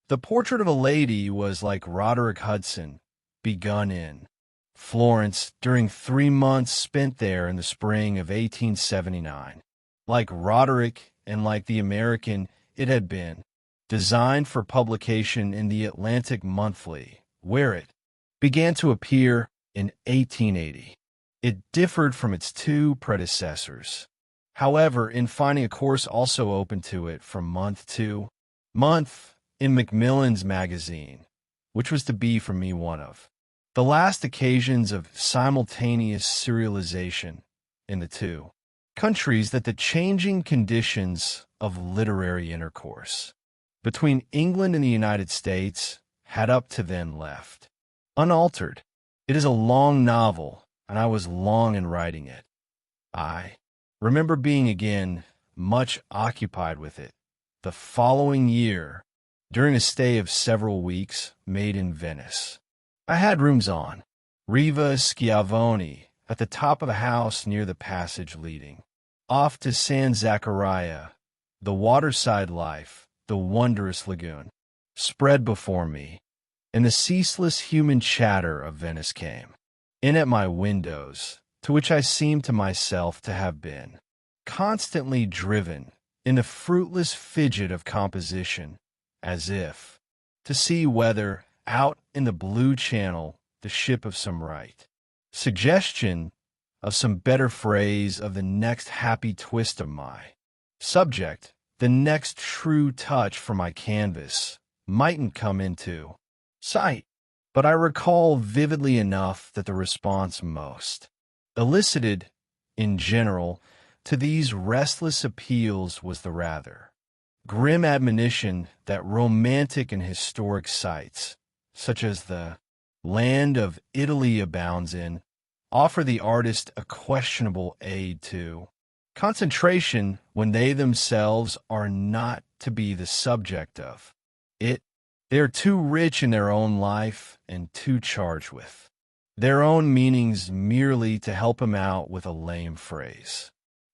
The portrait of a lady was like Roderick Hudson, begun in Florence during 3 months spent there in the spring of 1879. Like Roderick and like the American, it had been designed for publication in the Atlantic Monthly, where it began to appear in 1880. It differed from its two predecessors, however, in finding a course also open to it from month to month in Macmillan's magazine, which was to be for me one of the last occasions of simultaneous serialization in the two countries that the changing conditions of literary intercourse between England and the United States had up to then left unaltered. It is a long novel, and I was long in writing it. I remember being again much occupied with it the following year during a stay of several weeks made in Venice. I had rooms on Riva Schiavoni at the top of a house near the passage leading off to San Zaccaria. The waterside life, the wondrous lagoon, spread before me, and the ceaseless human chatter of Venice came in at my windows, to which I seemed to myself to have been constantly driven in the fruitless fidget of composition, as if to see whether, out in the blue channel, the ship of some right suggestion of some better phrase of the next happy twist of my subject, the next true touch for my canvas, mightn't come into sight. But I recall vividly enough that the response most elicited, in general, to these restless appeals was the rather grim admonition that romantic and historic sites, such as the land of Italy abounds in, offer the artist a questionable aid to concentration when they themselves are not to be the subject of it. They are too rich in their own life and too charged with their own meanings merely to help him out with a lame phrase.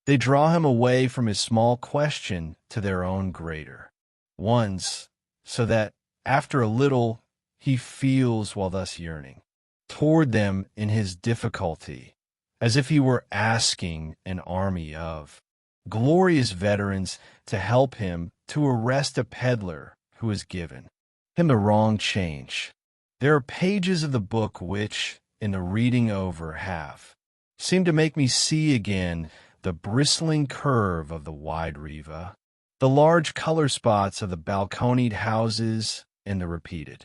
They draw him away from his small question to their own greater ones, so that, after a little, he feels while thus yearning toward them in his difficulty, as if he were asking an army of glorious veterans to help him to arrest a peddler who has given him the wrong change. There are pages of the book which, in the reading over, have seemed to make me see again the bristling curve of the wide Riva, the large color spots of the balconied houses, and the repeated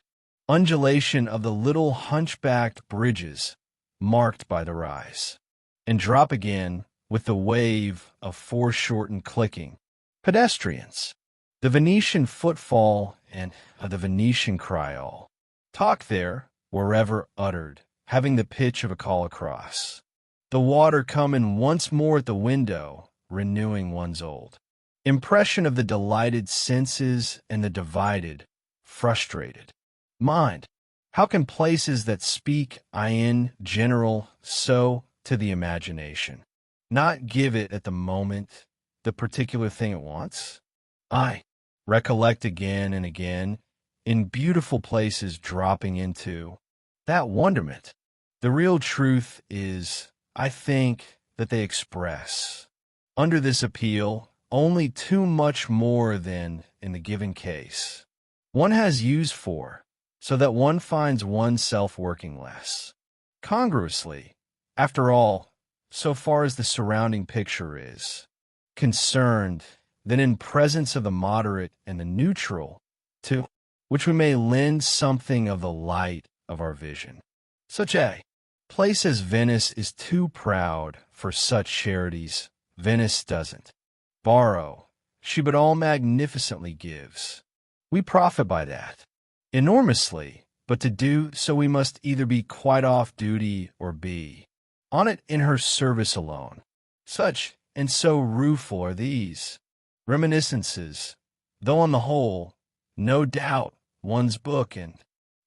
undulation of the little hunchbacked bridges marked by the rise and drop again with the wave of foreshortened clicking pedestrians, the Venetian footfall and the Venetian Creole talk there, wherever uttered, having the pitch of a call across. The water coming once more at the window, renewing one's old impression of the delighted senses and the divided, frustrated mind. How can places that speak in general so to the imagination not give it at the moment the particular thing it wants? I recollect again and again, in beautiful places dropping into that wonderment. The real truth is, I think, that they express, under this appeal, only too much more than, in the given case, one has used for, so that one finds oneself working less congruously, after all, so far as the surrounding picture is concerned, than in presence of the moderate and the neutral, to which we may lend something of the light of our vision. Such a place as Venice is too proud for such charities. Venice doesn't borrow, she but all magnificently gives. We profit by that enormously, but to do so we must either be quite off duty or be on it in her service alone. Such and so rueful are these reminiscences, though on the whole, no doubt, one's book and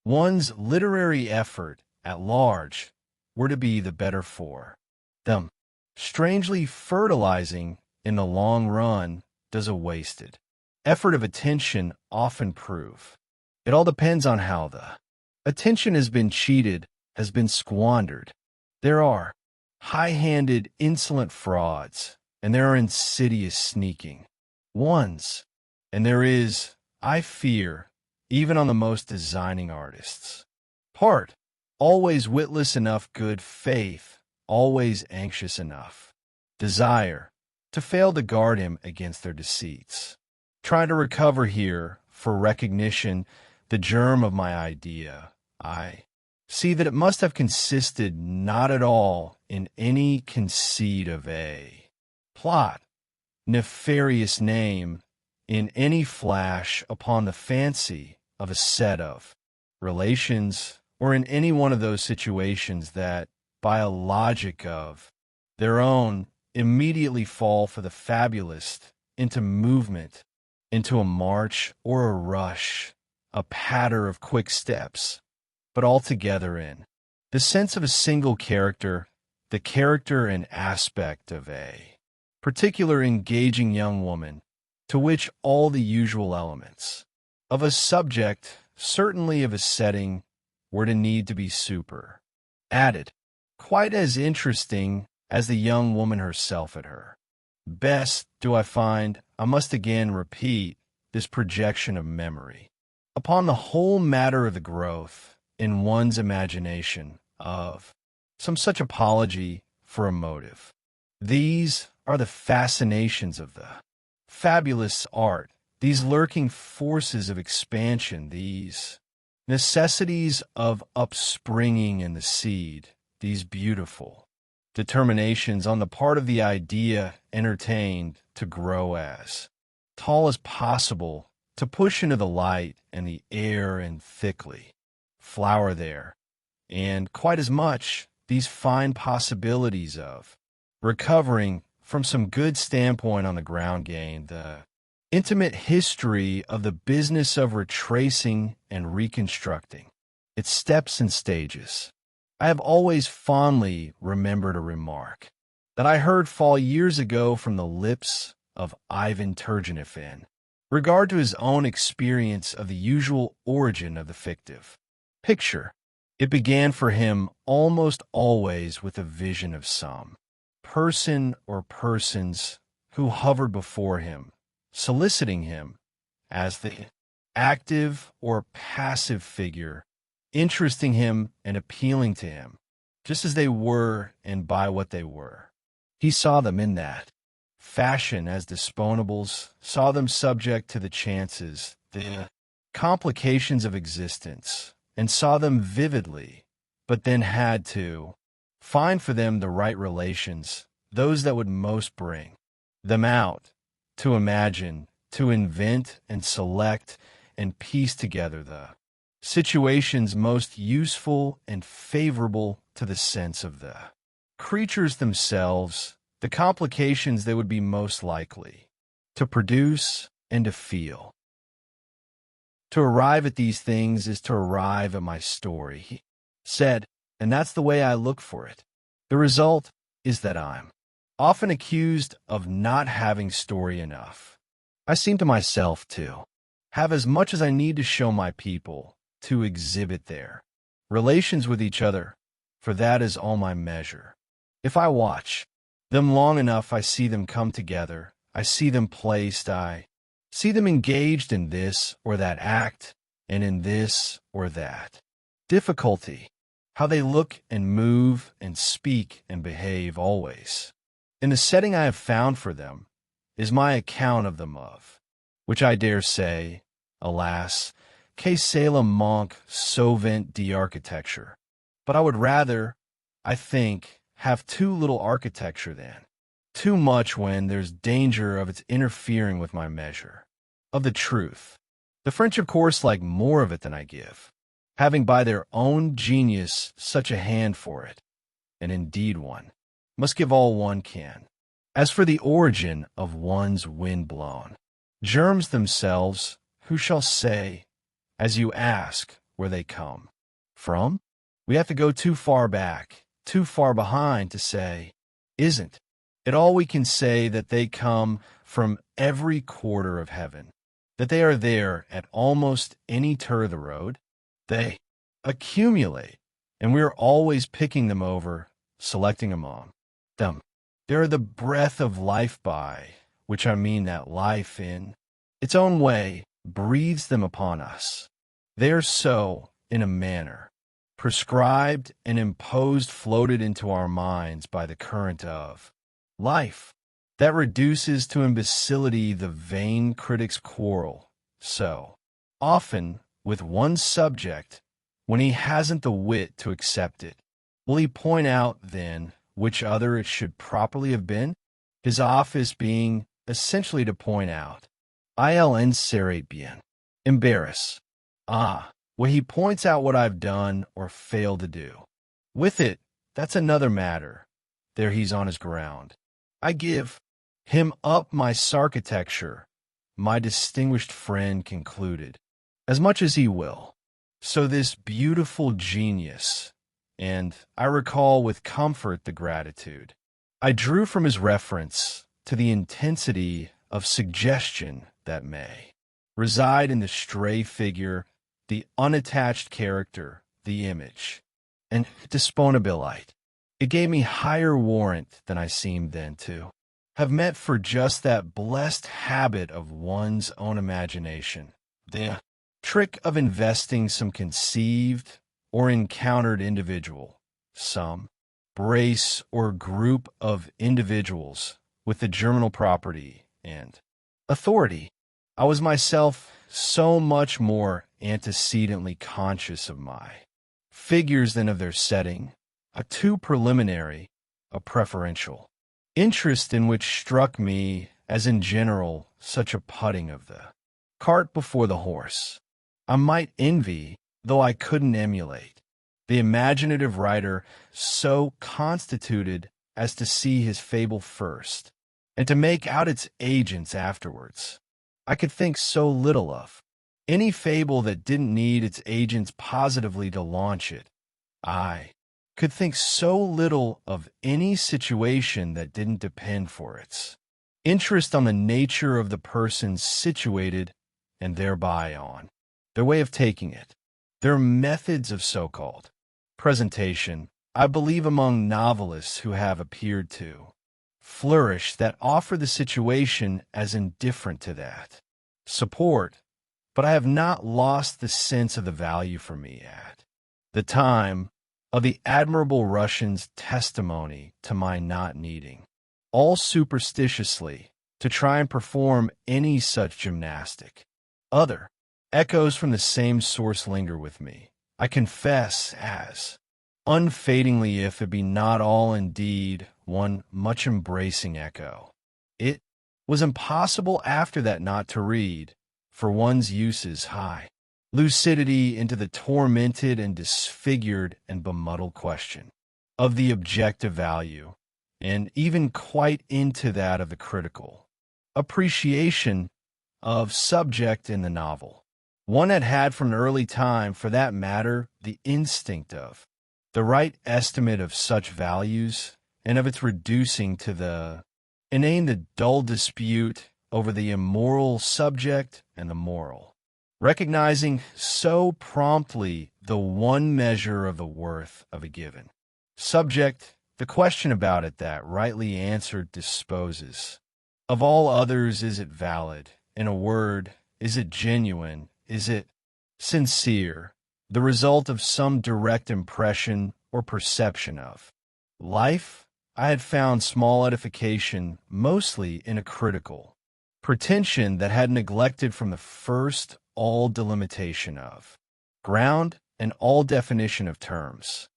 one's literary effort at large were to be the better for them. Strangely fertilizing in the long run does a wasted effort of attention often prove. It all depends on how the attention has been cheated, has been squandered. There are high-handed, insolent frauds, and there are insidious, sneaking ones. And there is, I fear, even on the most designing artists. Part, always witless enough good faith, always anxious enough desire to fail to guard him against their deceits. Trying to recover here, for recognition, the germ of my idea, I see that it must have consisted not at all in any conceit of a plot, nefarious name, in any flash upon the fancy of a set of relations, or in any one of those situations that, by a logic of their own, immediately fall for the fabulist into movement, into a march or a rush, a patter of quick steps, but altogether in the sense of a single character, the character and aspect of a particular engaging young woman, to which all the usual elements of a subject, certainly of a setting, were to need to be added, quite as interesting as the young woman herself at her best, do I find, I must again repeat, this projection of memory upon the whole matter of the growth, in one's imagination, of some such apology for a motive. These are the fascinations of the fabulous art, these lurking forces of expansion, these necessities of upspringing in the seed, these beautiful determinations on the part of the idea entertained to grow as tall as possible, to push into the light and the air and thickly flower there, and quite as much these fine possibilities of recovering from some good standpoint on the ground gained, the intimate history of the business of retracing and reconstructing its steps and stages. I have always fondly remembered a remark that I heard fall years ago from the lips of Ivan Turgenev in regard to his own experience of the usual origin of the fictive picture. It began for him almost always with a vision of some person or persons who hovered before him, soliciting him as the active or passive figure, interesting him and appealing to him, just as they were and by what they were. He saw them in that fashion as disponables, saw them subject to the chances, the complications of existence, and saw them vividly, but then had to find for them the right relations, those that would most bring them out, to imagine, to invent and select and piece together the situations most useful and favorable to the sense of the creatures themselves, the complications they would be most likely to produce and to feel. To arrive at these things is to arrive at my story, he said, and that's the way I look for it. The result is that I'm often accused of not having story enough. I seem to myself to have as much as I need to show my people, to exhibit their relations with each other, for that is all my measure. If I watch them long enough, I see them come together, I see them placed, I see them engaged in this or that act, and in this or that difficulty, how they look and move and speak and behave always. In the setting I have found for them is my account of them of, which I dare say, alas, que cela manque souvent d'architecture. But I would rather, I think, have too little architecture than too much when there's danger of its interfering with my measure of the truth. The French, of course, like more of it than I give, having by their own genius such a hand for it, and indeed one must give all one can. As for the origin of one's wind-blown germs themselves, who shall say, as you ask, where they come from? We have to go too far back, too far behind to say, isn't it all we can say that they come from every quarter of heaven, that they are there at almost any turn of the road. They accumulate, and we are always picking them over, selecting among them. They are the breath of life by which I mean that life in its own way breathes them upon us. They are so, in a manner, prescribed and imposed floated into our minds by the current of life, that reduces to imbecility the vain critic's quarrel, so often with one subject, when he hasn't the wit to accept it. Will he point out, then, which other it should properly have been? His office being essentially to point out, il en serait bien, embarrass. Where he points out what I've done or failed to do. With it, that's another matter. There he's on his ground. I give him up my sarchitecture, my distinguished friend concluded, as much as he will. So this beautiful genius, and I recall with comfort the gratitude I drew from his reference to the intensity of suggestion that may reside in the stray figure, the unattached character, the image, and disponibilite. It gave me higher warrant than I seemed then to have met for just that blessed habit of one's own imagination, the trick of investing some conceived or encountered individual, some brace or group of individuals with the germinal property and authority. I was myself so much more antecedently conscious of my figures than of their setting, a too preliminary, a preferential interest in which struck me as in general such a putting of the cart before the horse. I might envy, though I couldn't emulate, the imaginative writer so constituted as to see his fable first, and to make out its agents afterwards. I could think so little of any fable that didn't need its agents positively to launch it. I could think so little of any situation that didn't depend for its interest on the nature of the persons situated and thereby on their way of taking it. Their methods of so-called presentation, I believe among novelists who have appeared to flourish, that offer the situation as indifferent to that support, but I have not lost the sense of the value for me at the time of the admirable Russian's testimony to my not needing, all superstitiously, to try and perform any such gymnastic. Other echoes from the same source linger with me, I confess, as unfadingly, if it be not all indeed one much embracing echo. It was impossible after that not to read, for one's uses high lucidity, into the tormented and disfigured and bemuddled question of the objective value, and even quite into that of the critical appreciation of subject in the novel. One had had from an early time, for that matter, the instinct of the right estimate of such values, and of its reducing to the inane the dull dispute over the immoral subject and the moral, recognizing so promptly the one measure of the worth of a given subject, the question about it that, rightly answered, disposes of all others. Is it valid? In a word, is it genuine? Is it sincere? The result of some direct impression or perception of life? I had found small edification mostly in a critical pretension that had neglected from the first all delimitation of ground and all definition of terms.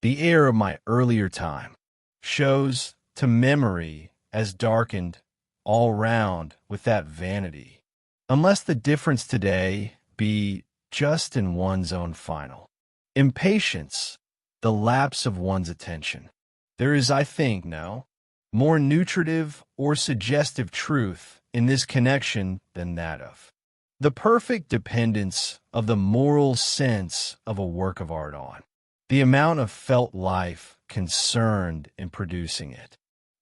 The air of my earlier time shows to memory as darkened all round with that vanity, unless the difference today be just in one's own final impatience, the lapse of one's attention. There is, I think, no more nutritive or suggestive truth in this connection than that of the perfect dependence of the moral sense of a work of art on the amount of felt life concerned in producing it.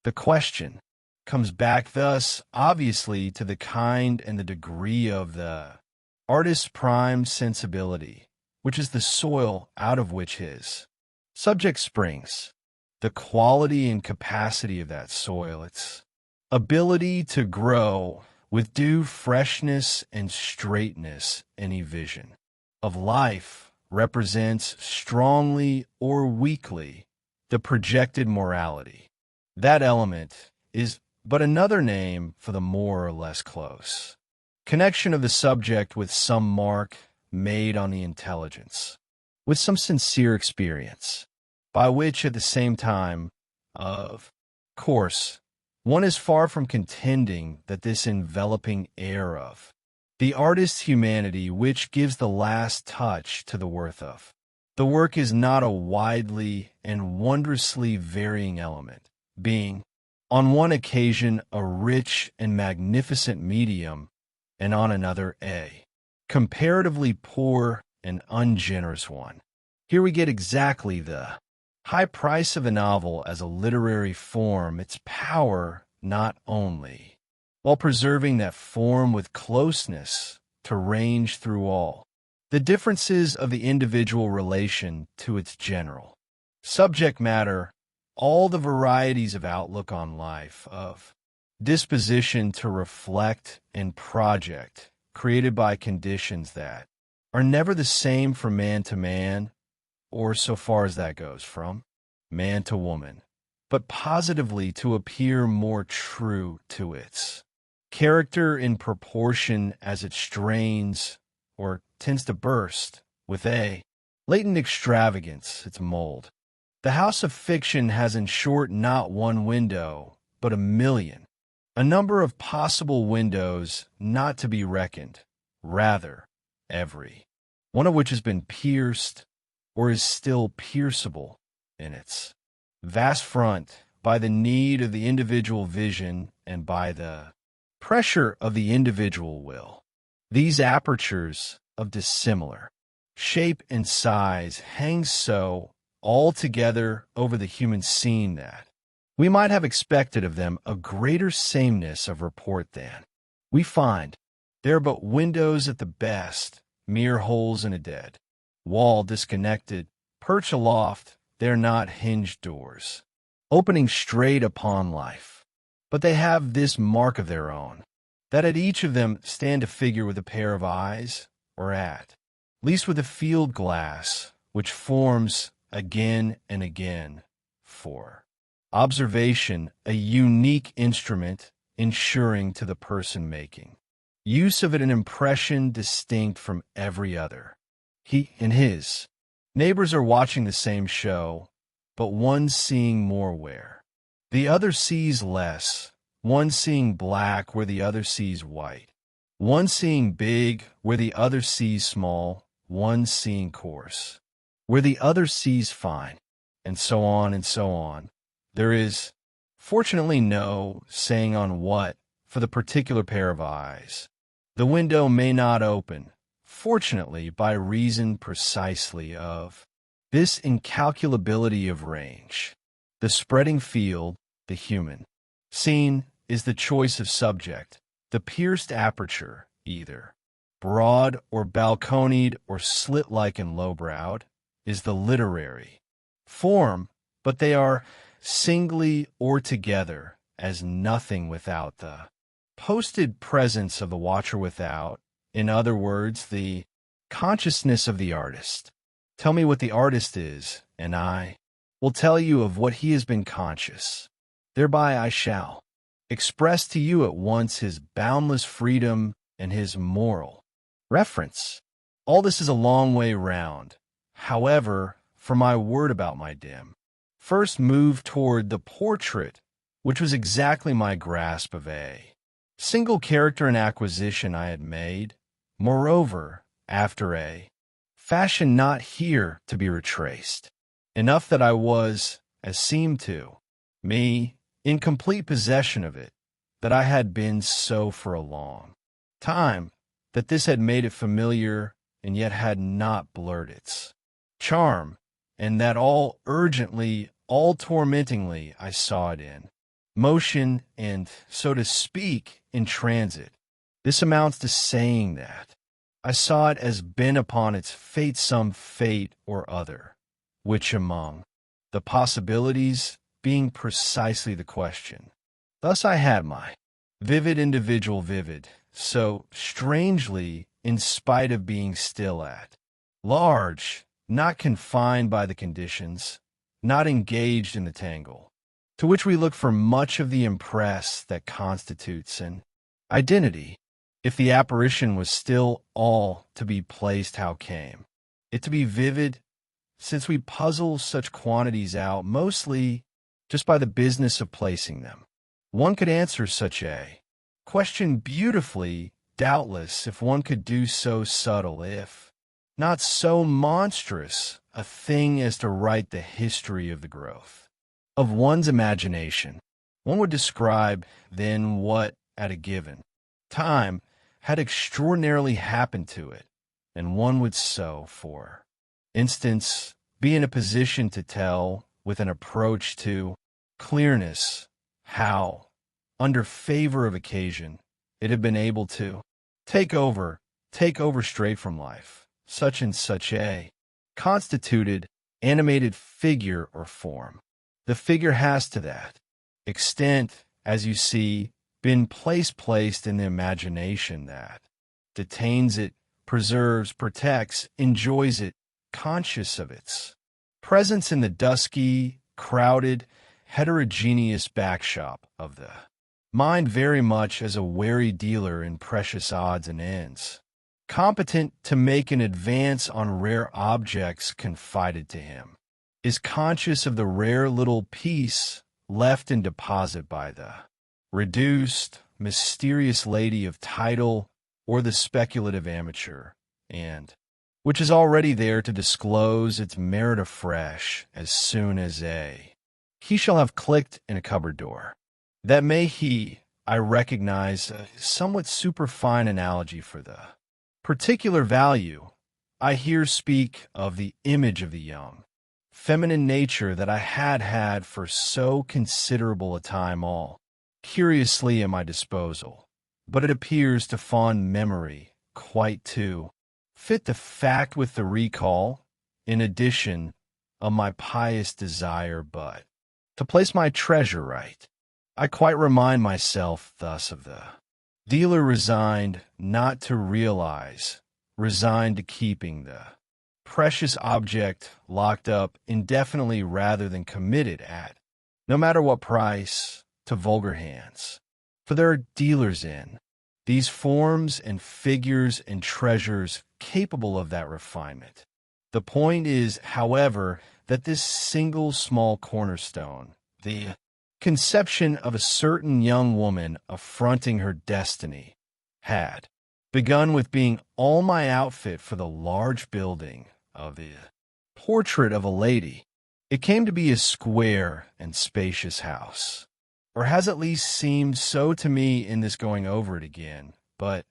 The question comes back thus, obviously, to the kind and the degree of the artist's prime sensibility, which is the soil out of which his subject springs, the quality and capacity of that soil, its ability to grow with due freshness and straightness. Any vision of life represents strongly or weakly the projected morality. That element is but another name for the more or less close connection of the subject with some mark made on the intelligence, with some sincere experience, by which at the same time, of course, one is far from contending that this enveloping air of the artist's humanity which gives the last touch to the worth of the work is not a widely and wondrously varying element, being, on one occasion, a rich and magnificent medium, and on another a comparatively poor and ungenerous one. Here we get exactly the high price of a novel as a literary form, its power not only, while preserving that form with closeness, to range through all the differences of the individual relation to its general subject matter, all the varieties of outlook on life, of disposition to reflect and project, created by conditions that are never the same from man to man, or so far as that goes, from man to woman, but positively to appear more true to its character in proportion as it strains or tends to burst with a latent extravagance its mold. The house of fiction has in short not one window, but a million, a number of possible windows not to be reckoned, rather, every one of which has been pierced, or is still pierceable in its vast front, by the need of the individual vision and by the pressure of the individual will. These apertures of dissimilar shape and size hang so all together over the human scene that we might have expected of them a greater sameness of report than we find. They are but windows at the best, mere holes in a dead wall, disconnected, perch aloft. They are not hinged doors, opening straight upon life. But they have this mark of their own, that at each of them stand a figure with a pair of eyes, or at least with a field glass, which forms again and again for observation a unique instrument ensuring to the person making use of it an impression distinct from every other. He and his neighbors are watching the same show, but one seeing more where the other sees less, one seeing black where the other sees white, one seeing big where the other sees small, one seeing coarse where the other sees fine, and so on and so on. There is, fortunately, no saying on what, for the particular pair of eyes, the window may not open, fortunately, by reason precisely of this incalculability of range. The spreading field, the human scene, is the choice of subject, the pierced aperture, either broad or balconied or slit-like and low-browed, is the literary form, but they are singly or together as nothing without the posted presence of the watcher without, in other words, the consciousness of the artist. Tell me what the artist is, and I will tell you of what he has been conscious. Thereby I shall express to you at once his boundless freedom and his moral reference. All this is a long way round. However, for my word about my dim, first move toward the portrait, which was exactly my grasp of a single character and acquisition I had made, moreover, after a fashion not here to be retraced, enough that I was, as seemed to me, in complete possession of it, that I had been so for a long time, that this had made it familiar and yet had not blurred its charm, and that all urgently, all tormentingly, I saw it in motion, and, so to speak, in transit. This amounts to saying that I saw it as bent upon its fate, some fate or other, which among the possibilities being precisely the question. Thus I had my vivid individual vivid, so strangely, in spite of being still at large, not confined by the conditions, not engaged in the tangle, to which we look for much of the impress that constitutes an identity. If the apparition was still all to be placed, how came it to be vivid, since we puzzle such quantities out mostly just by the business of placing them? One could answer such a question beautifully, doubtless, if one could do so subtle, if not so monstrous, a thing as to write the history of the growth of one's imagination. One would describe then what, at a given time, had extraordinarily happened to it, and one would so, for instance, be in a position to tell, with an approach to clearness, how, under favor of occasion, it had been able to take over straight from life, such and such a constituted, animated figure or form. The figure has to that extent, as you see, been placed in the imagination that detains it, preserves, protects, enjoys it, conscious of its presence in the dusky, crowded, heterogeneous backshop of the mind, very much as a wary dealer in precious odds and ends, competent to make an advance on rare objects confided to him, is conscious of the rare little piece left in deposit by the reduced, mysterious lady of title or the speculative amateur, and which is already there to disclose its merit afresh as soon as he shall have clicked in a cupboard door. That may he, I recognize, a somewhat superfine analogy for the particular value. I here speak of the image of the young, feminine nature that I had for so considerable a time all curiously at my disposal, but it appears to fond memory quite to fit the fact with the recall, in addition, of my pious desire but to place my treasure right. I quite remind myself thus of the dealer resigned not to realize, resigned to keeping the precious object locked up indefinitely rather than committed at, no matter what price, to vulgar hands. For there are dealers in these forms and figures and treasures capable of that refinement. The point is, however, that this single small cornerstone, the conception of a certain young woman affronting her destiny, had begun with being all my outfit for the large building of the portrait of a lady. It came to be a square and spacious house, or has at least seemed so to me in this going over it again, but,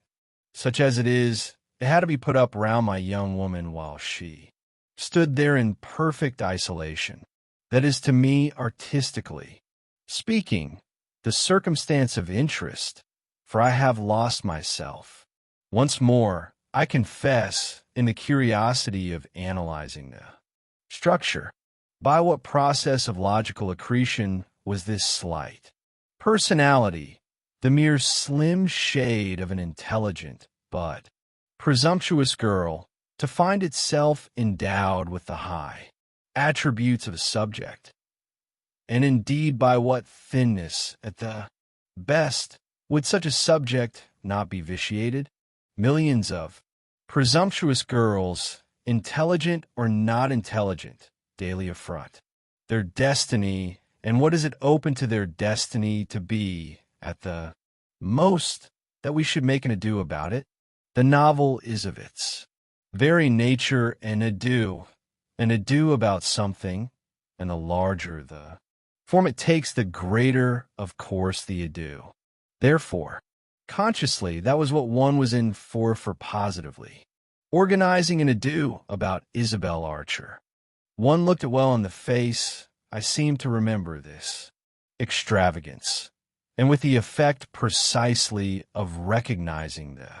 such as it is, it had to be put up round my young woman while she stood there in perfect isolation. That is, to me, artistically speaking, the circumstance of interest, for I have lost myself once more, I confess, in the curiosity of analyzing the structure. By what process of logical accretion was this slight personality, the mere slim shade of an intelligent but presumptuous girl, to find itself endowed with the high attributes of a subject? And indeed, by what thinness, at the best, would such a subject not be vitiated? Millions of presumptuous girls, intelligent or not intelligent, daily affront their destiny, and what is it open to their destiny to be, at the most, that we should make an ado about it? The novel is of its very nature an ado about something, and the larger the form it takes, the greater, of course, the ado. Therefore, consciously, that was what one was in for positively organizing an ado about Isabel Archer. One looked it well in the face. I seem to remember this extravagance, and with the effect precisely of recognizing the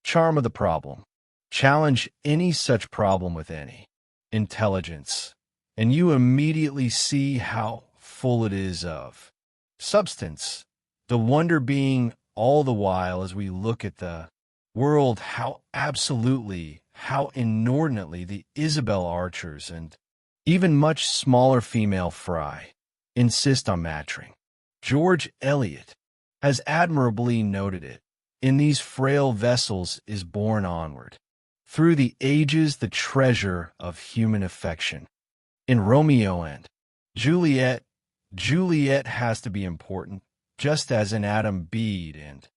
charm of the problem. Challenge any such problem with any intelligence, and you immediately see how full it is of substance. The wonder being all the while as we look at the world, how absolutely, how inordinately the Isabel archers and even much smaller female fry insist on matching. George Eliot has admirably noted it. In these frail vessels is borne onward, through the ages, the treasure of human affection. In Romeo and Juliet, Juliet has to be important, just as in Adam Bede and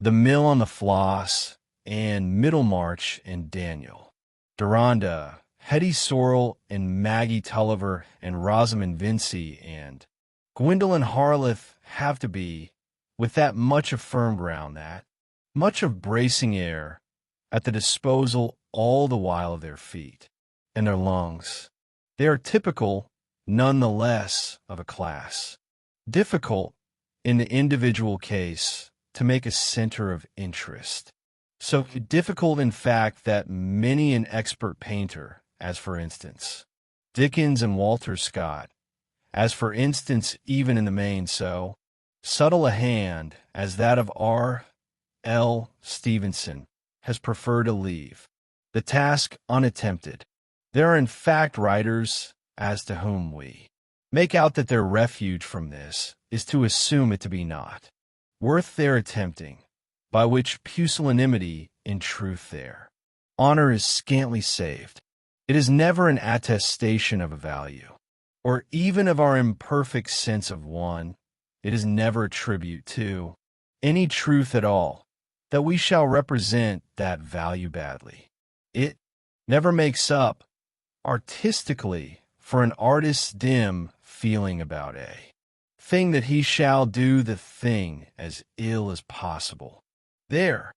The Mill on the Floss and Middlemarch in Daniel. Deronda, Hetty Sorrel and Maggie Tulliver and Rosamund Vincy and Gwendolen Harleth have to be, with that much of firm ground, that much of bracing air at the disposal all the while of their feet and their lungs. They are typical, none the less, of a class. Difficult, in the individual case, to make a center of interest. So difficult, in fact, that many an expert painter, as for instance, Dickens and Walter Scott, as for instance, even in the main so subtle a hand as that of R. L. Stevenson, has preferred to leave the task unattempted. There are in fact writers as to whom we make out that their refuge from this is to assume it to be not worth their attempting, by which pusillanimity in truth their honor is scantly saved. It is never an attestation of a value, or even of our imperfect sense of one. It is never a tribute to any truth at all, that we shall represent that value badly. It never makes up, artistically, for an artist's dim feeling about a thing that he shall do the thing as ill as possible. There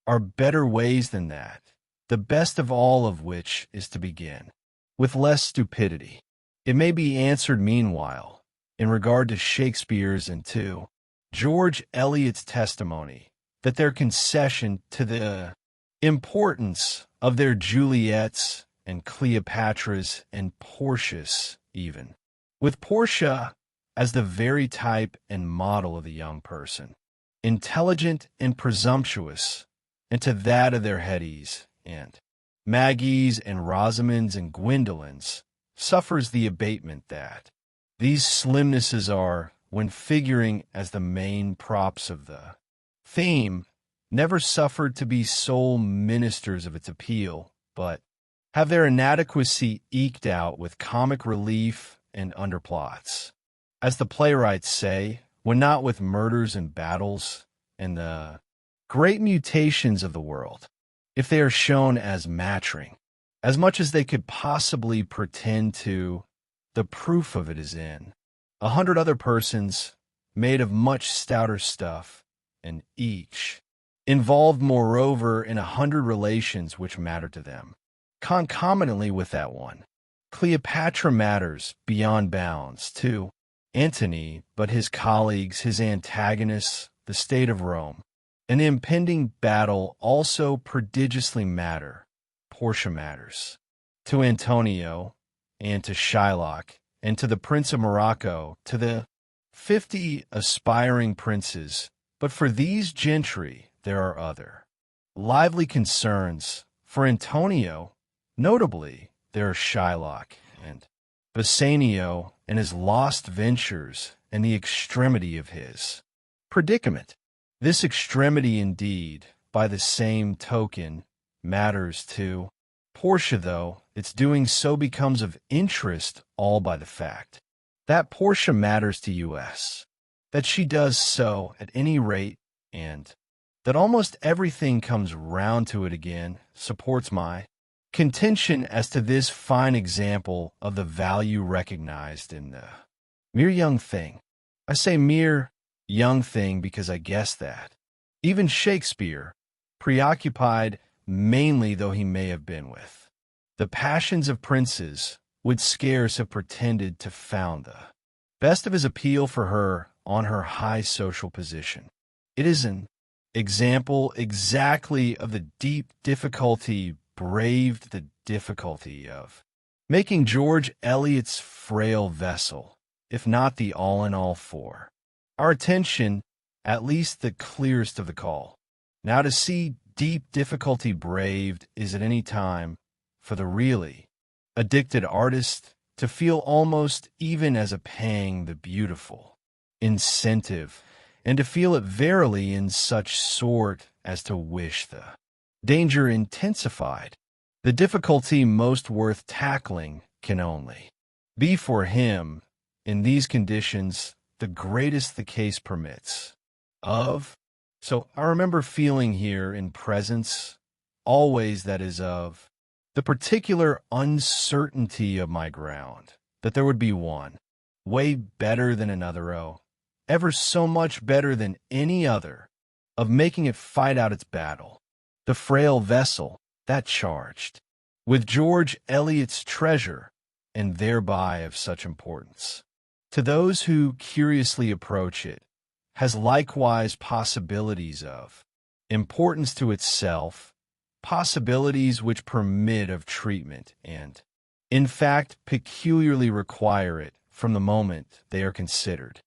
are better ways than that, the best of all of which is to begin with less stupidity. It may be answered meanwhile, in regard to Shakespeare's and to George Eliot's testimony, that their concession to the importance of their Juliets and Cleopatras and Portias even, with Portia as the very type and model of the young person, intelligent and presumptuous, and to that of their Hettys and Maggies and Rosamunds and Gwendolens, suffers the abatement that these slimnesses are, when figuring as the main props of the theme, never suffered to be sole ministers of its appeal, but have their inadequacy eked out with comic relief and underplots, as the playwrights say, when not with murders and battles and the great mutations of the world, if they are shown as matching, as much as they could possibly pretend to. The proof of it is in 100 other persons made of much stouter stuff, and each involved moreover in 100 relations which matter to them, concomitantly with that one. Cleopatra matters beyond bounds to Antony, but his colleagues, his antagonists, the state of Rome, and the impending battle also prodigiously matter. Portia matters to Antonio, and to Shylock, and to the Prince of Morocco, to the 50 aspiring princes. But for these gentry there are other lively concerns. For Antonio, notably, there are Shylock and Bassanio and his lost ventures and the extremity of his predicament. This extremity, indeed, by the same token, matters to Portia, though its doing so becomes of interest all by the fact that Portia matters to us, that she does so at any rate, and that almost everything comes round to it again, supports my contention as to this fine example of the value recognized in the mere young thing. I say mere young thing because I guess that even Shakespeare, preoccupied mainly though he may have been with the passions of princes, would scarce have pretended to found the best of his appeal for her on her high social position. It is an example exactly of the deep difficulty braved the difficulty of making George Eliot's frail vessel, if not the all-in-all for our attention, at least the clearest of the call. Now to see deep difficulty braved is at any time, for the really addicted artist, to feel almost even as a pang the beautiful incentive, and to feel it verily in such sort as to wish the danger intensified. The difficulty most worth tackling can only be for him, in these conditions, the greatest the case permits of. So I remember feeling here in presence, always that is of, the particular uncertainty of my ground, that there would be one, way better than another, oh, ever so much better than any other, of making it fight out its battle, the frail vessel that charged with George Eliot's treasure, and thereby of such importance to those who curiously approach it, has likewise possibilities of importance to itself, possibilities which permit of treatment and, in fact, peculiarly require it from the moment they are considered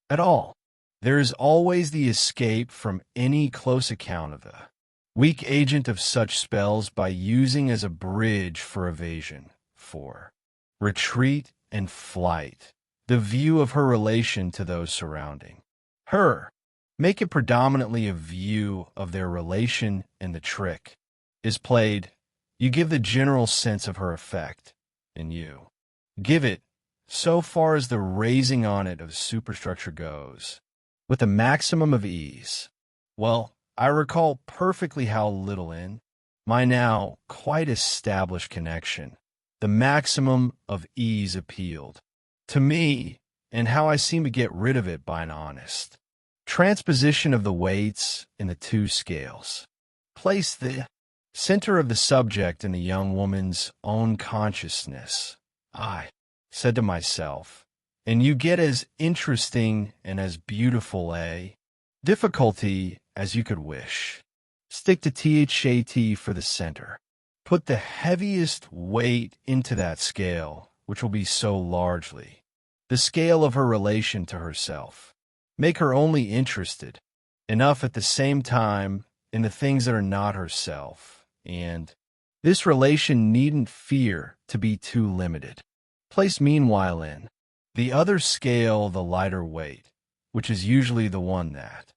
at all. There is always the escape from any close account of the weak agent of such spells by using as a bridge for evasion, for retreat and flight, the view of her relation to those surrounding her. Make it predominantly a view of their relation, and the trick is played. You give the general sense of her effect, and you give it, so far as the raising on it of superstructure goes, with a maximum of ease. Well, I recall perfectly how little in my now quite established connection the maximum of ease appealed to me, and how I seem to get rid of it by an honest transposition of the weights in the two scales. Place the center of the subject in the young woman's own consciousness, I said to myself, and you get as interesting and as beautiful a difficulty as you could wish. Stick to Touchett for the center. Put the heaviest weight into that scale, which will be so largely the scale of her relation to herself. Make her only interested enough at the same time in the things that are not herself, and this relation needn't fear to be too limited. Place meanwhile in the other scale the lighter weight, which is usually the one that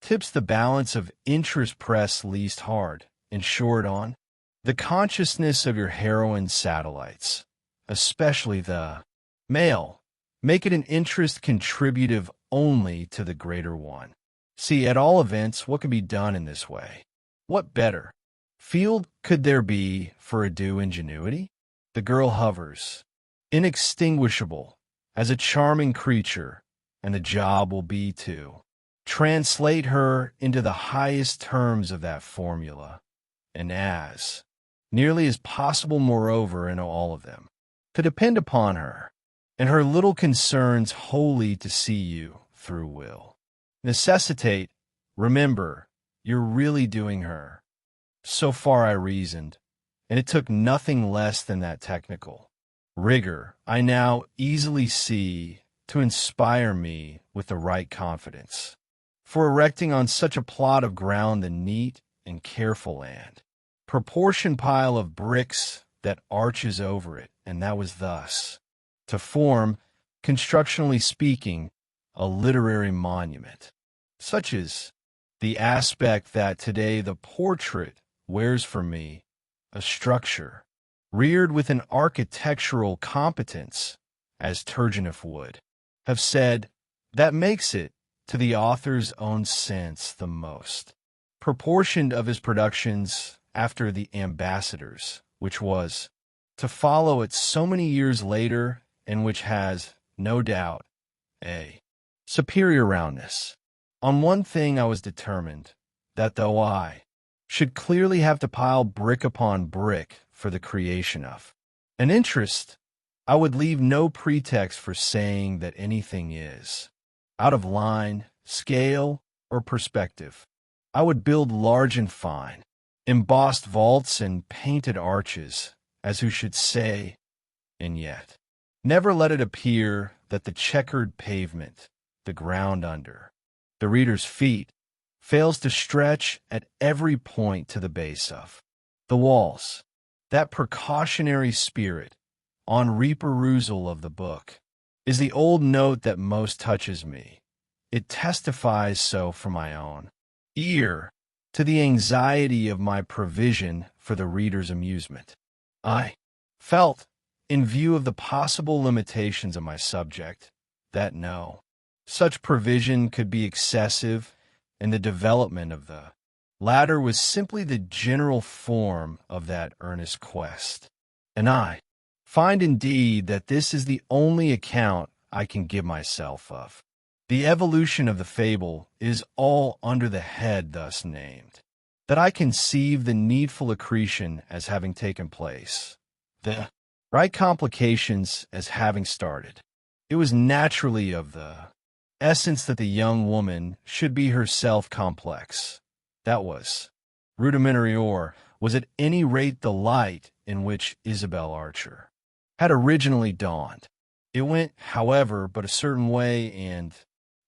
tips the balance of interest pressed least hard, in short on the consciousness of your heroine's satellites, especially the male. Make it an interest contributive only to the greater one. See, at all events, what can be done in this way? What better field could there be for a due ingenuity? The girl hovers, inextinguishable, as a charming creature, and the job will be to translate her into the highest terms of that formula, and as nearly as possible, moreover, in all of them, to depend upon her, and her little concerns wholly to see you through will necessitate. Remember, you're really doing her. So far I reasoned, and it took nothing less than that technical rigor I now easily see to inspire me with the right confidence for erecting on such a plot of ground the neat and careful and proportioned pile of bricks that arches over it, and that was thus to form, constructionally speaking, a literary monument, such as the aspect that today the portrait wears for me, a structure reared with an architectural competence, as Turgenev would have said, that makes it, to the author's own sense, the most proportioned of his productions after The Ambassadors, which was to follow it so many years later, and which has, no doubt, a superior roundness. On one thing I was determined, that though I should clearly have to pile brick upon brick for the creation of an interest, I would leave no pretext for saying that anything is out of line, scale, or perspective. I would build large and fine, embossed vaults and painted arches, as who should say, and yet, never let it appear that the checkered pavement, the ground under, the reader's feet, fails to stretch at every point to the base of the walls. That precautionary spirit, on reperusal of the book, is the old note that most touches me. It testifies so for my own ear to the anxiety of my provision for the reader's amusement. I felt, in view of the possible limitations of my subject, that no such provision could be excessive, and the development of the latter was simply the general form of that earnest quest. And I find indeed that this is the only account I can give myself of. The evolution of the fable is all under the head thus named, that I conceive the needful accretion as having taken place, the right complications as having started. It was naturally of the essence that the young woman should be herself complex. That was rudimentary, or was at any rate the light in which Isabel Archer had originally dawned. It went, however, but a certain way, and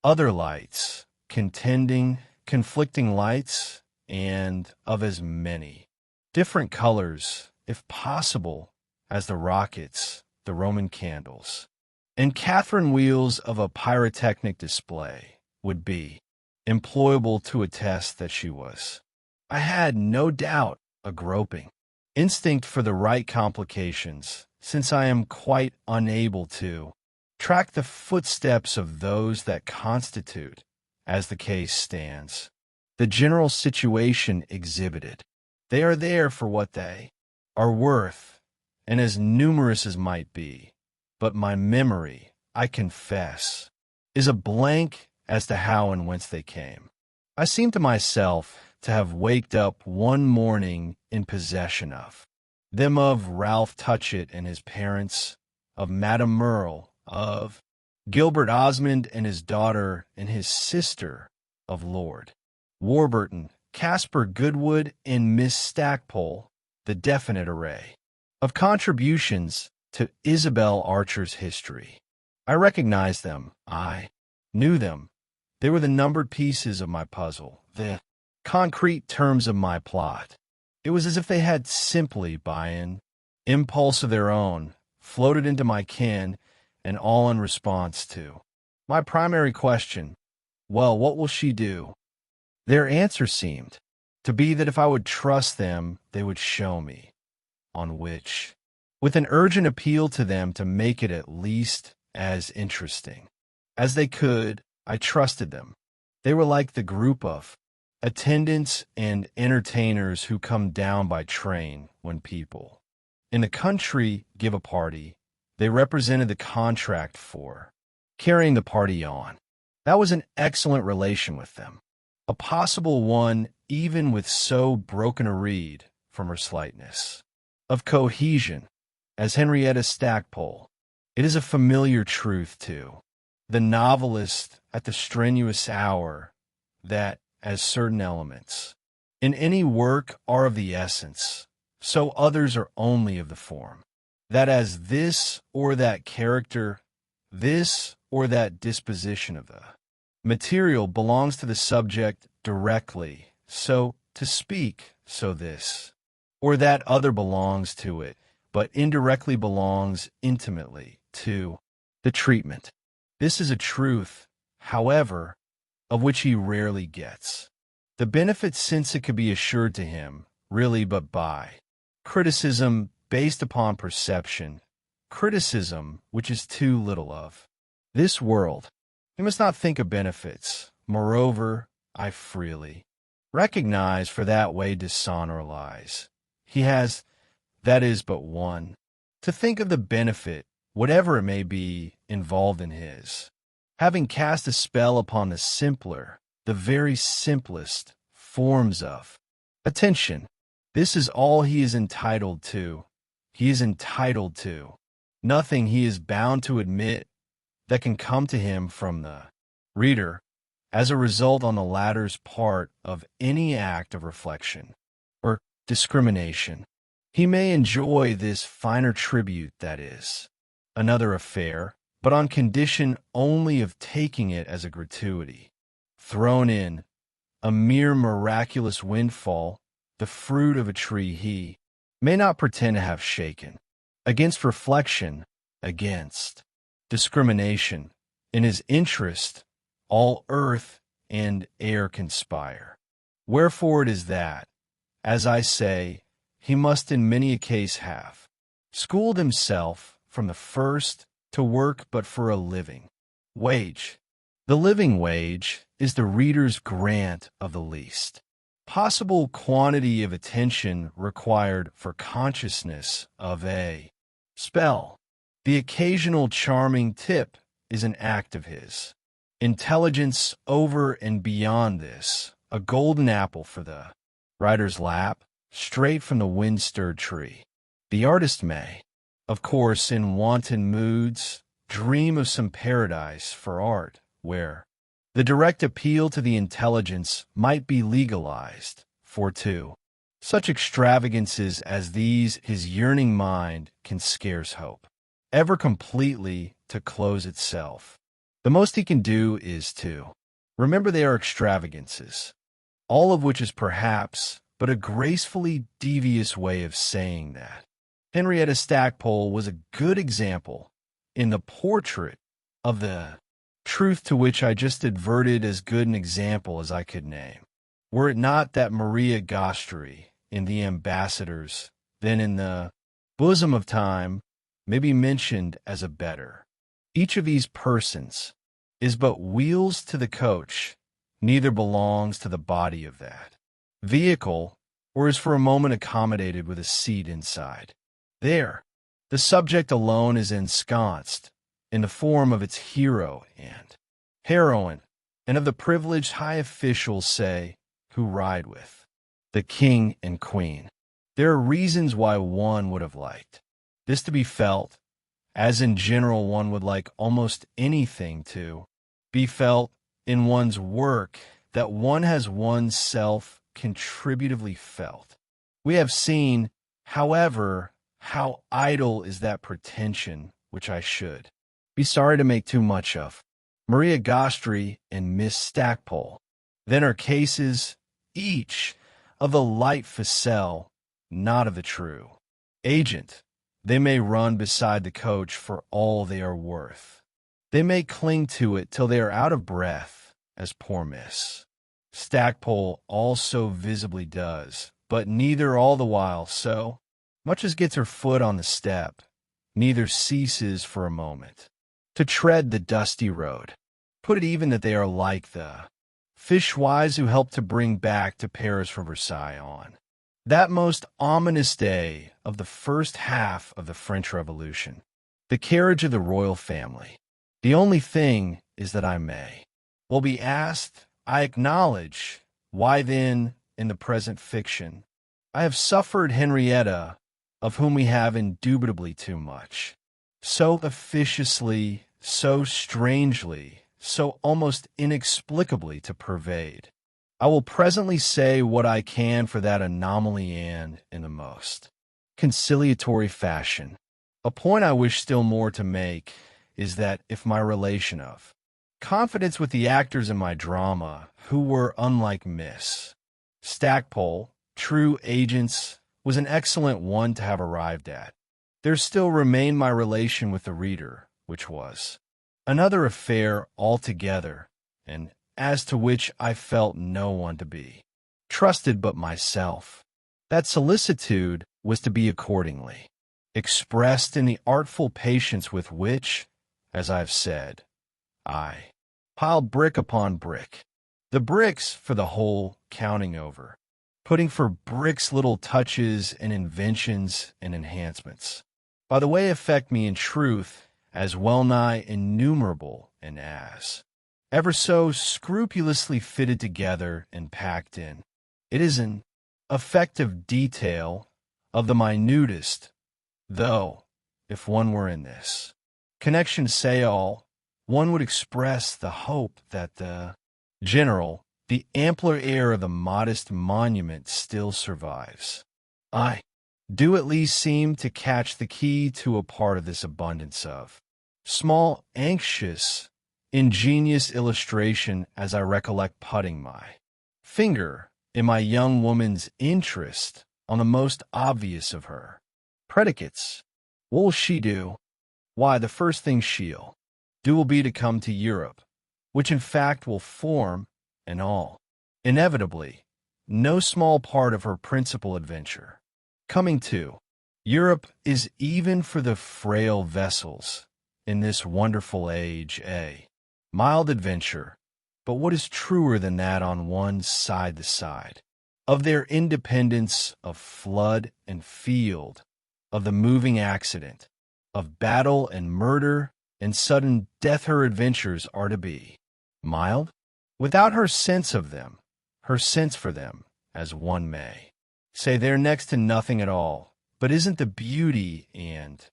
other lights, contending, conflicting lights, and of as many different colors, if possible, as the rockets, the Roman candles, and Catherine wheels of a pyrotechnic display would be employable to attest that she was, I had no doubt, a groping instinct for the right complications, since I am quite unable to track the footsteps of those that constitute, as the case stands, the general situation exhibited. They are there for what they are worth, and as numerous as might be, but my memory, I confess, is a blank as to how and whence they came. I seem to myself to have waked up one morning in possession of them, of Ralph Touchett and his parents, of Madame Merle, of Gilbert Osmond and his daughter and his sister, of Lord Warburton, Caspar Goodwood, and Miss Stackpole, the definite array of contributions to Isabel Archer's history. I recognized them. I knew them. They were the numbered pieces of my puzzle, the concrete terms of my plot. It was as if they had simply, by an impulse of their own, floated into my ken, and all in response to my primary question, well, what will she do? Their answer seemed to be that if I would trust them, they would show me, on which, with an urgent appeal to them to make it at least as interesting as they could, I trusted them. They were like the group of attendants and entertainers who come down by train when people in the country give a party. They represented the contract for carrying the party on. That was an excellent relation with them, a possible one even with so broken a reed from her slightness, of cohesion, as Henrietta Stackpole. It is a familiar truth, too, the novelist at the strenuous hour, that, as certain elements in any work are of the essence, so others are only of the form. That as this or that character, this or that disposition of the material belongs to the subject directly, so to speak, so this or that other belongs to it, but indirectly belongs intimately to the treatment. This is a truth, however, of which he rarely gets the benefit, since it could be assured to him, really but by criticism based upon perception, criticism which is too little of this world. He must not think of benefits. Moreover, I freely recognize for that way dishonor lies. He has, that is but one, to think of the benefit, whatever it may be, involved in his having cast a spell upon the simpler, the very simplest forms of attention. This is all he is entitled to. He is entitled to nothing he is bound to admit that can come to him from the Reader, as a result on the latter's part of any act of reflection or discrimination, he may enjoy this finer tribute, that is, another affair, but on condition only of taking it as a gratuity, thrown in, a mere miraculous windfall, the fruit of a tree he may not pretend to have shaken. Against reflection, against discrimination, in his interest, all earth and air conspire. Wherefore it is that, as I say, he must in many a case have schooled himself from the first to work but for a living wage. The living wage is the reader's grant of the least possible quantity of attention required for consciousness of a spell. The occasional charming tip is an act of his intelligence. Over and beyond this, a golden apple for the writer's lap, straight from the wind-stirred tree. The artist may, of course, in wanton moods, dream of some paradise for art, where the direct appeal to the intelligence might be legalized, for to such extravagances as these his yearning mind can scarce hope ever completely to close itself. The most he can do is to remember they are extravagances, all of which is perhaps but a gracefully devious way of saying that Henrietta Stackpole was a good example in the portrait of the truth to which I just adverted as good an example as I could name. Were it not that Maria Gostri, in The Ambassadors, then in the bosom of time, may be mentioned as a better. Each of these persons is but wheels to the coach, neither belongs to the body of that vehicle, or is for a moment accommodated with a seat inside. There, the subject alone is ensconced in the form of its hero and heroine, and of the privileged high officials, say, who ride with the king and queen. There are reasons why one would have liked this to be felt, as in general one would like almost anything to be felt in one's work that one has one's self contributively felt. We have seen, however, how idle is that pretension which I should be sorry to make too much of. Maria Gostri and Miss Stackpole, then, are cases, each, of the light facile, not of the true agent. They may run beside the coach for all they are worth. They may cling to it till they are out of breath, as poor Miss Stackpole also visibly does, but neither all the while so much as gets her foot on the step, neither ceases for a moment to tread the dusty road. Put it even that they are like the fishwives who helped to bring back to Paris from Versailles on that most ominous day of the first half of the French Revolution, the carriage of the royal family. The only thing is that I may will be asked, I acknowledge, why then, in the present fiction, I have suffered Henrietta, of whom we have indubitably too much, so officiously, so strangely, so almost inexplicably to pervade. I will presently say what I can for that anomaly and, in the most conciliatory fashion. A point I wish still more to make is that if my relation of confidence with the actors in my drama, who were unlike Miss Stackpole, true agents, was an excellent one to have arrived at, there still remained my relation with the reader, which was another affair altogether, and as to which I felt no one to be trusted but myself. That solicitude was to be accordingly expressed in the artful patience with which, as I have said, I piled brick upon brick, the bricks for the whole counting over, putting for bricks little touches and inventions and enhancements, by the way affect me in truth as well-nigh innumerable and as ever so scrupulously fitted together and packed in. It is an effective detail of the minutest, though, if one were in this connection say all, one would express the hope that the general, the ampler air of the modest monument still survives. I do at least seem to catch the key to a part of this abundance of small, anxious, ingenious illustration as I recollect putting my finger in my young woman's interest on the most obvious of her predicates. What will she do? Why, the first thing she'll do will be to come to Europe, which in fact will form, and all, inevitably, no small part of her principal adventure. Coming to Europe is, even for the frail vessels in this wonderful age, a mild adventure, but what is truer than that on one side the side of their independence of flood and field, of the moving accident, of battle and murder and sudden death, her adventures are to be mild, without her sense of them, her sense for them, as one may say, they're next to nothing at all. But isn't the beauty and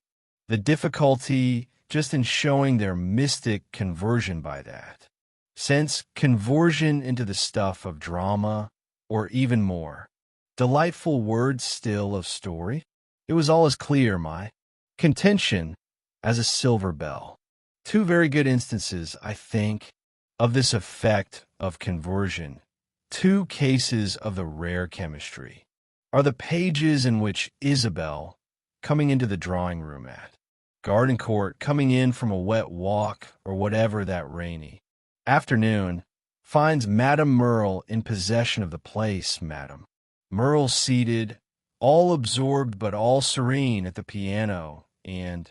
the difficulty just in showing their mystic conversion by that sense, conversion into the stuff of drama, or even more delightful words still of story? It was all as clear, my contention, as a silver bell. Two very good instances, I think, of this effect of conversion, two cases of the rare chemistry, are the pages in which Isabel, coming into the drawing room at Garden Court, coming in from a wet walk or whatever that rainy afternoon, finds Madame Merle in possession of the place, Madame Merle seated, all absorbed but all serene at the piano, and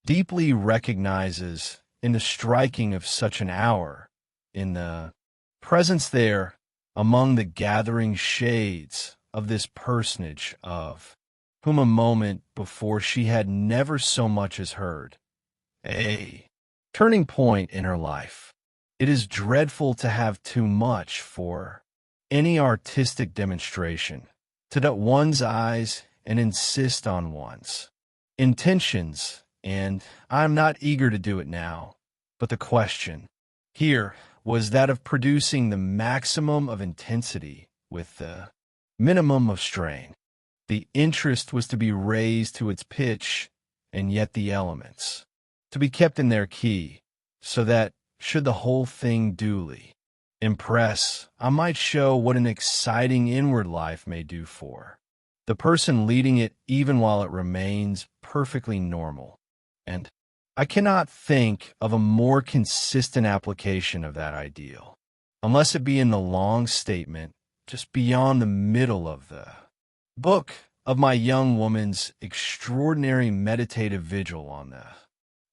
deeply recognizes in the striking of such an hour, in the presence there among the gathering shades of this personage of whom a moment before she had never so much as heard, a turning point in her life. It is dreadful to have too much for any artistic demonstration, to shut one's eyes and insist on one's intentions, and I am not eager to do it now, but the question here was that of producing the maximum of intensity with the minimum of strain. The interest was to be raised to its pitch, and yet the elements to be kept in their key, so that, should the whole thing duly impress, I might show what an exciting inward life may do for the person leading it, even while it remains perfectly normal. And I cannot think of a more consistent application of that ideal, unless it be in the long statement, just beyond the middle of the book, of my young woman's extraordinary meditative vigil on the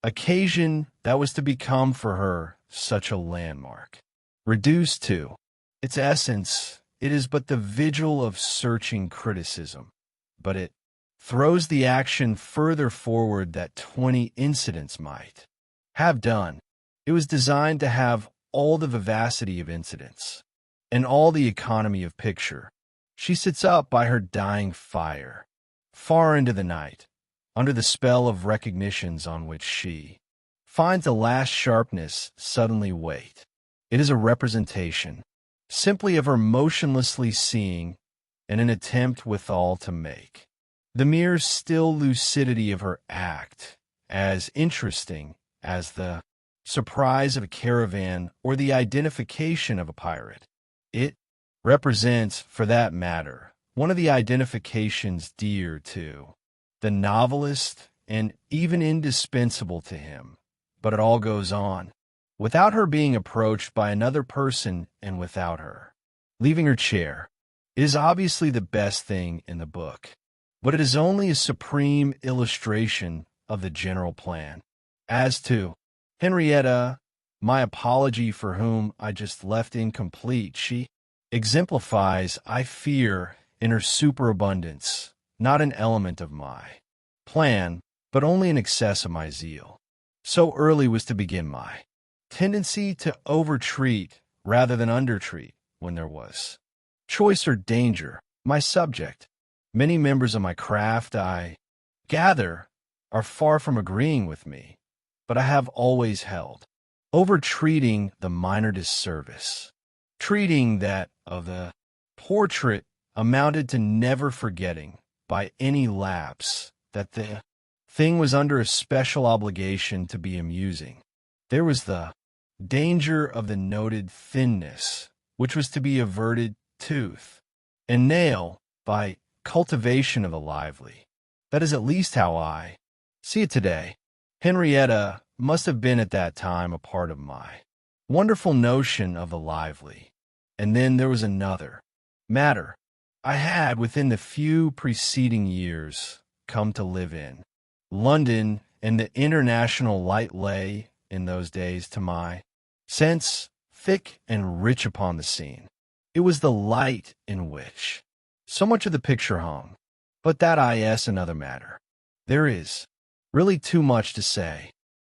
occasion that was to become for her such a landmark. Reduced to its essence, it is but the vigil of searching criticism, but it throws the action further forward that 20 incidents might have done. It was designed to have all the vivacity of incidents and all the economy of picture. She sits up by her dying fire, far into the night, under the spell of recognitions on which she finds the last sharpness suddenly wait. It is a representation simply of her motionlessly seeing, and an attempt withal to make the mere still lucidity of her act as interesting as the surprise of a caravan or the identification of a pirate. It represents, for that matter, one of the identifications dear to the novelist and even indispensable to him. But it all goes on, without her being approached by another person and without her leaving her chair. It is obviously the best thing in the book, but it is only a supreme illustration of the general plan. As to Henrietta, my apology for whom I just left incomplete, she exemplifies, I fear, in her superabundance, not an element of my plan, but only an excess of my zeal. So early was to begin my tendency to overtreat rather than undertreat when there was choice or danger. My subject, many members of my craft, I gather, are far from agreeing with me, but I have always held over-treating the minor disservice, treating that of the portrait amounted to never forgetting by any lapse that the thing was under a special obligation to be amusing. There was the danger of the noted thinness, which was to be averted tooth and nail by cultivation of the lively. That is at least how I see it today. Henrietta must have been at that time a part of my wonderful notion of the lively. And then there was another matter. I had, within the few preceding years, come to live in London, and the international light lay, in those days, to my sense, thick and rich upon the scene. It was the light in which so much of the picture hung. But that is another matter. There is really too much to say